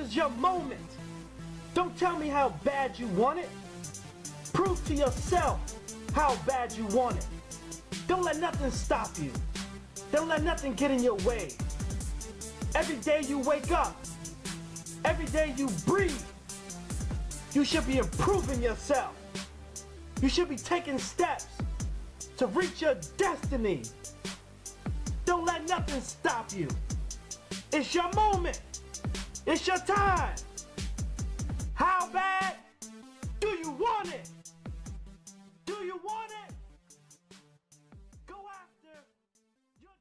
is your moment. Don't tell me how bad you want it. Prove to yourself how bad you want it. Don't let nothing stop you. Don't let nothing get in your way. Every day you wake up, every day you breathe, you should be improving yourself. You should be taking steps to reach your destiny. Don't let nothing stop you. It's your moment. It's your time. How bad do you want it? Do you want it? Go after.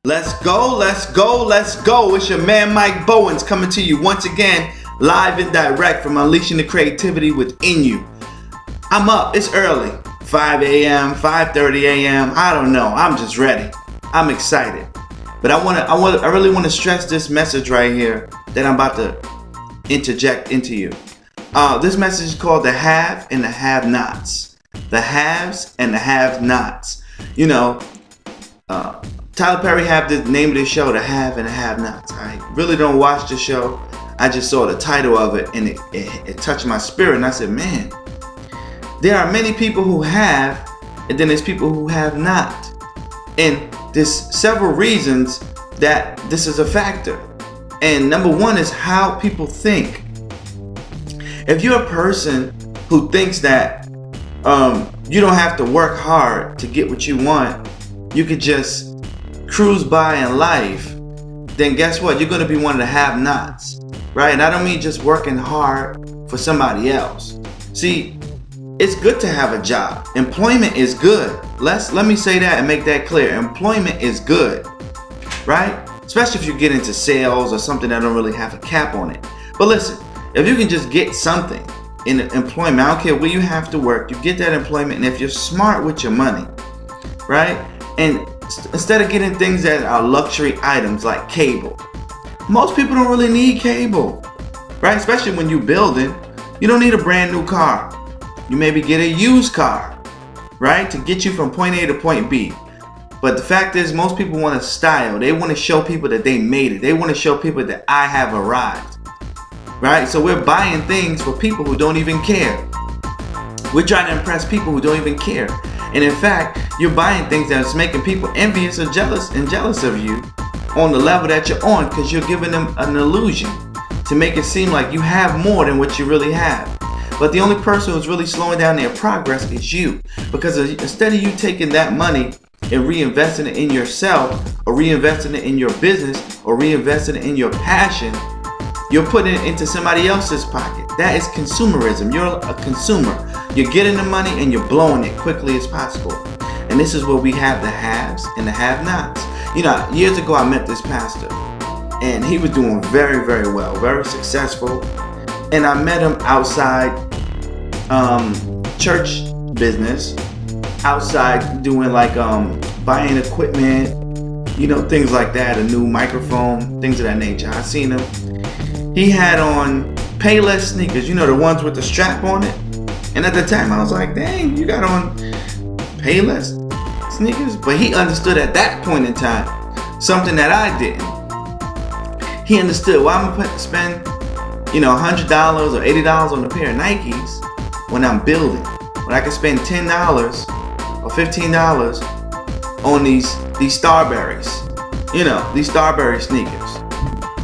Let's go, let's go, let's go. It's your man Mike Bowens coming to you once again, live and direct from Unleashing the Creativity Within You. I'm up, it's early, 5 a.m., 5:30 a.m., I don't know, I'm just ready. I'm excited. But I really want to stress this message right here that I'm about to interject into you. This message is called the have and the have-nots. The haves and the have-nots. You know, Tyler Perry have the name of this show, The Have and the Have-Nots. I really don't watch the show. I just saw the title of it and it touched my spirit. And I said, man, there are many people who have, and then there's people who have not. And there's several reasons that this is a factor. And number one is how people think. If you're a person who thinks that you don't have to work hard to get what you want, you could just cruise by in life, then guess what? You're going to be one of the have-nots, right? And I don't mean just working hard for somebody else. See, it's good to have a job. Employment is good. Let me say that and make that clear. Employment is good, right? Especially if you get into sales or something that don't really have a cap on it. But listen, if you can just get something in employment, I don't care where you have to work, you get that employment, and if you're smart with your money, right? And instead of getting things that are luxury items like cable, most people don't really need cable, right? Especially when you're building, you don't need a brand new car. You maybe get a used car, right? To get you from point A to point B. But the fact is, most people want a style. They want to show people that they made it. They want to show people that I have arrived, right? So we're buying things for people who don't even care. We're trying to impress people who don't even care. And in fact, you're buying things that's making people envious or jealous of you on the level that you're on, because you're giving them an illusion to make it seem like you have more than what you really have. But the only person who's really slowing down their progress is you. Because instead of you taking that money and reinvesting it in yourself, or reinvesting it in your business, or reinvesting it in your passion, you're putting it into somebody else's pocket. That is consumerism. You're a consumer. You're getting the money and you're blowing it quickly as possible. And this is where we have the haves and the have-nots. You know, years ago I met this pastor, and he was doing very, very well, very successful. And I met him outside church business, outside doing like buying equipment, you know, things like that, a new microphone, things of that nature. I seen him. He had on Payless sneakers, you know, the ones with the strap on it. And at the time I was like, dang, you got on Payless sneakers? But he understood at that point in time something that I didn't. He understood, well, I'm gonna spend, you know, $100 or $80 on a pair of Nikes when I'm building. When I can spend $10 or $15 on these Starberries, you know, these Starberry sneakers,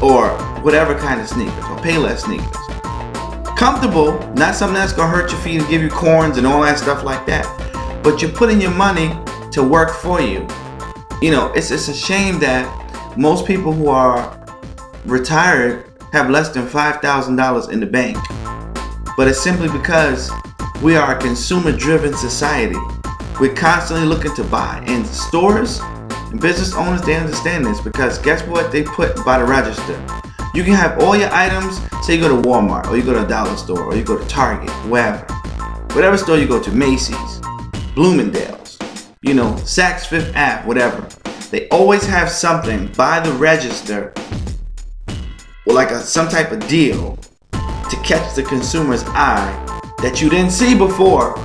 or whatever kind of sneakers, or Payless sneakers. Comfortable, not something that's gonna hurt your feet and give you corns and all that stuff like that. But you're putting your money to work for you. You know, it's a shame that most people who are retired have less than $5,000 in the bank. But it's simply because we are a consumer-driven society. We're constantly looking to buy. And stores and business owners, they understand this, because guess what they put by the register? You can have all your items, say you go to Walmart, or you go to a dollar store, or you go to Target, wherever. Whatever store you go to, Macy's, Bloomingdale's, you know, Saks Fifth Ave, whatever. They always have something by the register, or like some type of deal to catch the consumer's eye that you didn't see before.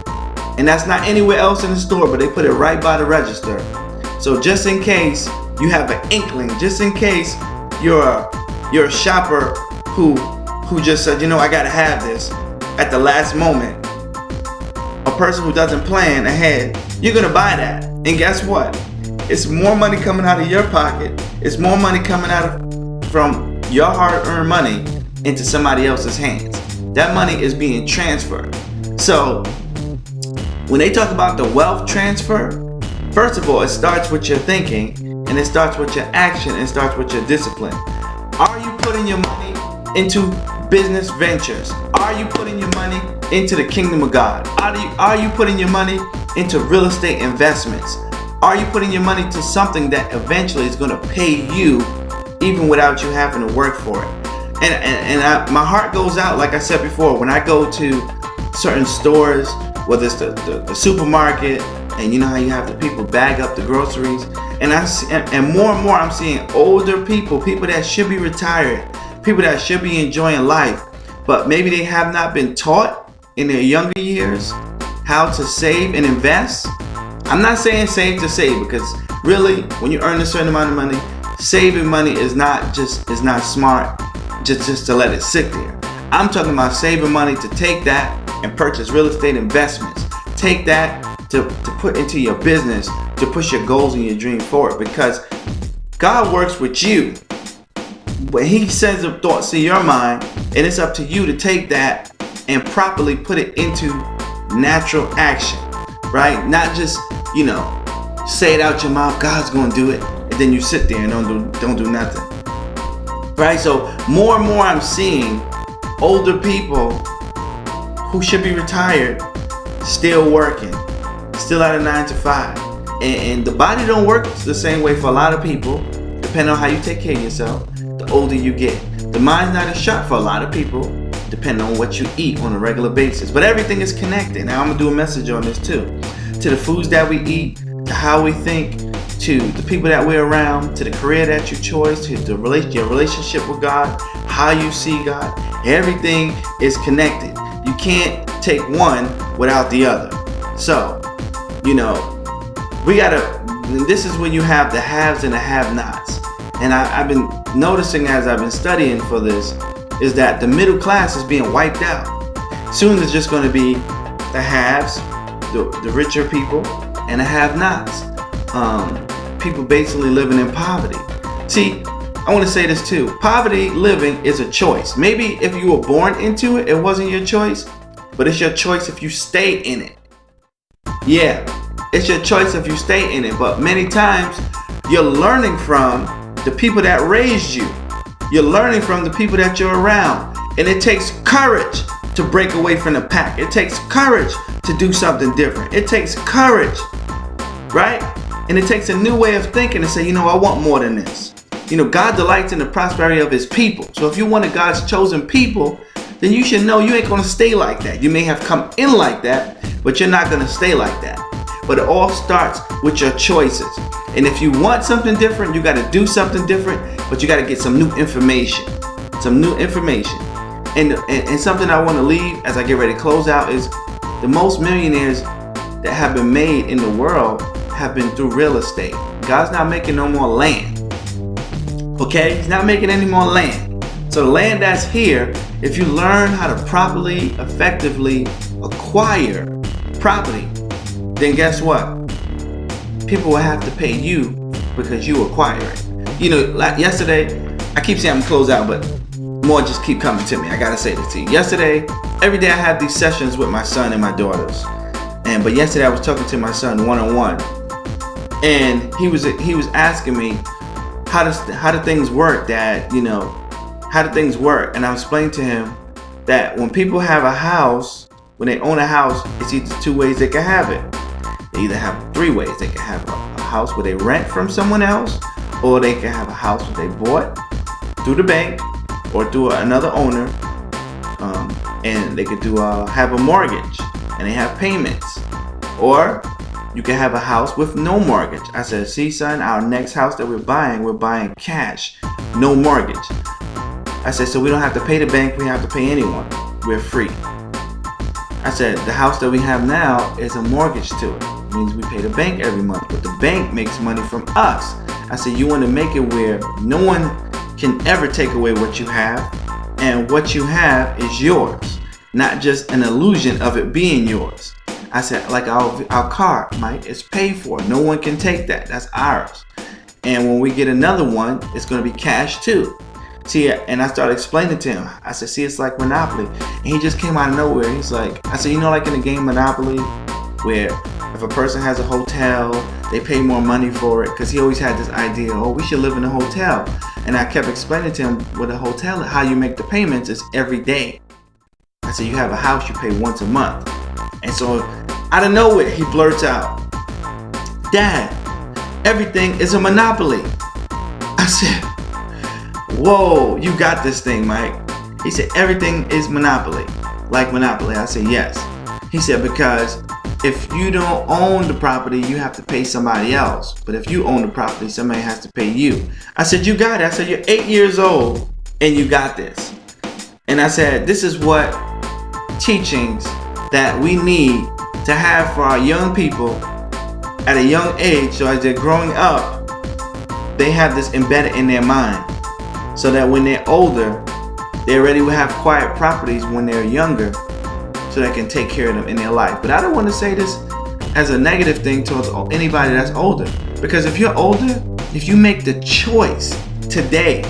And that's not anywhere else in the store, but they put it right by the register. So just in case you have an inkling, just in case you're a shopper who who just said, you know, I gotta have this at the last moment. A person who doesn't plan ahead, you're gonna buy that. And guess what? It's more money coming out of your pocket. It's more money coming from your hard-earned money into somebody else's hands. That money is being transferred. So when they talk about the wealth transfer, first of all, it starts with your thinking, and it starts with your action, and it starts with your discipline. Are you putting your money into business ventures? Are you putting your money into the kingdom of God? Are you putting your money into real estate investments? Are you putting your money to something that eventually is going to pay you even without you having to work for it? My heart goes out, like I said before, when I go to certain stores, whether it's the supermarket, and you know how you have the people bag up the groceries, and more and more I'm seeing older people that should be retired, people that should be enjoying life, but maybe they have not been taught in their younger years how to save and invest. I'm not saying save to save, because really when you earn a certain amount of money, saving money is not smart just to let it sit there. I'm talking about saving money to take that and purchase real estate investments. Take that to put into your business, to push your goals and your dream forward, because God works with you. When He sends the thoughts to your mind, and it's up to you to take that and properly put it into natural action, right? Not just, you know, say it out your mouth, God's gonna do it, and then you sit there and don't do nothing, right? So more and more I'm seeing older people who should be retired still working, still at a 9 to 5, and the body don't work the same way for a lot of people, depending on how you take care of yourself. The older you get, the mind's not as sharp for a lot of people, depending on what you eat on a regular basis. But everything is connected. Now I'm gonna do a message on this too, to the foods that we eat, to how we think, to the people that we're around, to the career that you chose, to your relationship with God, how you see God. Everything is connected. You can't take one without the other. So, you know, this is when you have the haves and the have-nots. And I've been noticing as I've been studying for this, is that the middle class is being wiped out. Soon it's just going to be the haves, the richer people, and the have-nots. People basically living in poverty. See, I want to say this too. Poverty living is a choice. Maybe if you were born into it, it wasn't your choice, but it's your choice if you stay in it. Yeah, it's your choice if you stay in it. But many times you're learning from the people that raised you. You're learning from the people that you're around. And it takes courage to break away from the pack. It takes courage to do something different. It takes courage, right? And it takes a new way of thinking to say, you know, I want more than this. You know, God delights in the prosperity of His people. So if you're one of God's chosen people, then you should know you ain't going to stay like that. You may have come in like that, but you're not going to stay like that. But it all starts with your choices. And if you want something different, you got to do something different, but you got to get some new information. And something I want to leave as I get ready to close out is the most millionaires that have been made in the world have been through real estate. God's not making no more land. Okay? He's not making any more land. So the land that's here, if you learn how to properly, effectively acquire property, then guess what? People will have to pay you because you acquire it. You know, like yesterday, I keep saying I'm gonna close out, but more just keep coming to me. I gotta say this to you. Yesterday, every day I have these sessions with my son and my daughters. But yesterday I was talking to my son one-on-one. And he was asking me, how do things work, Dad? You know, how do things work? And I explained to him that when people have a house, when they own a house, it's either two ways they can have it. They either have three ways. They can have a house where they rent from someone else, or they can have a house where they bought through the bank or through another owner, and they could have a mortgage and they have payments. Or you can have a house with no mortgage. I said, see, son, our next house that we're buying cash, no mortgage. I said, so we don't have to pay the bank, we don't have to pay anyone. We're free. I said, the house that we have now is a mortgage to it. It means we pay the bank every month, but the bank makes money from us. I said, you want to make it where no one can ever take away what you have, and what you have is yours, not just an illusion of it being yours. I said, like our car, Mike, it's paid for. No one can take that. That's ours. And when we get another one, it's going to be cash too. See, and I started explaining to him. I said, see, it's like Monopoly. And he just came out of nowhere. He's like, I said, you know, like in the game Monopoly, where if a person has a hotel, they pay more money for it, because he always had this idea, oh, we should live in a hotel. And I kept explaining to him with a hotel, how you make the payments is every day. I said, you have a house, you pay once a month. And so out of nowhere, he blurts out, Dad, everything is a monopoly. I said, whoa, you got this thing, Mike. He said, everything is monopoly, like Monopoly. I said, yes. He said, because if you don't own the property, you have to pay somebody else. But if you own the property, somebody has to pay you. I said, you got it. I said, you're 8 years old and you got this. And I said, this is what teachings that we need to have for our young people at a young age, so as they're growing up, they have this embedded in their mind, so that when they're older, they already will have quiet properties when they're younger, so they can take care of them in their life. But I don't want to say this as a negative thing towards anybody that's older, because if you're older, if you make the choice today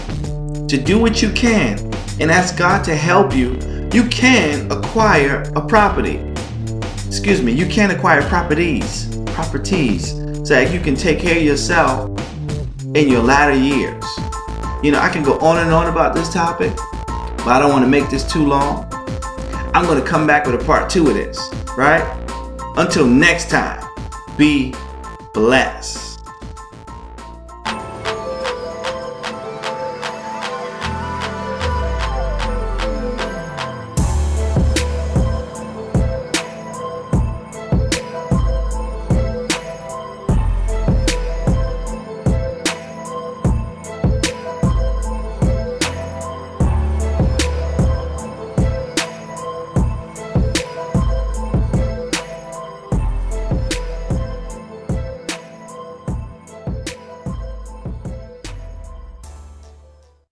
to do what you can and ask God to help you, you can acquire a property. Excuse me, you can acquire properties, so that you can take care of yourself in your latter years. You know, I can go on and on about this topic, but I don't want to make this too long. I'm going to come back with a part 2 of this, right? Until next time, be blessed.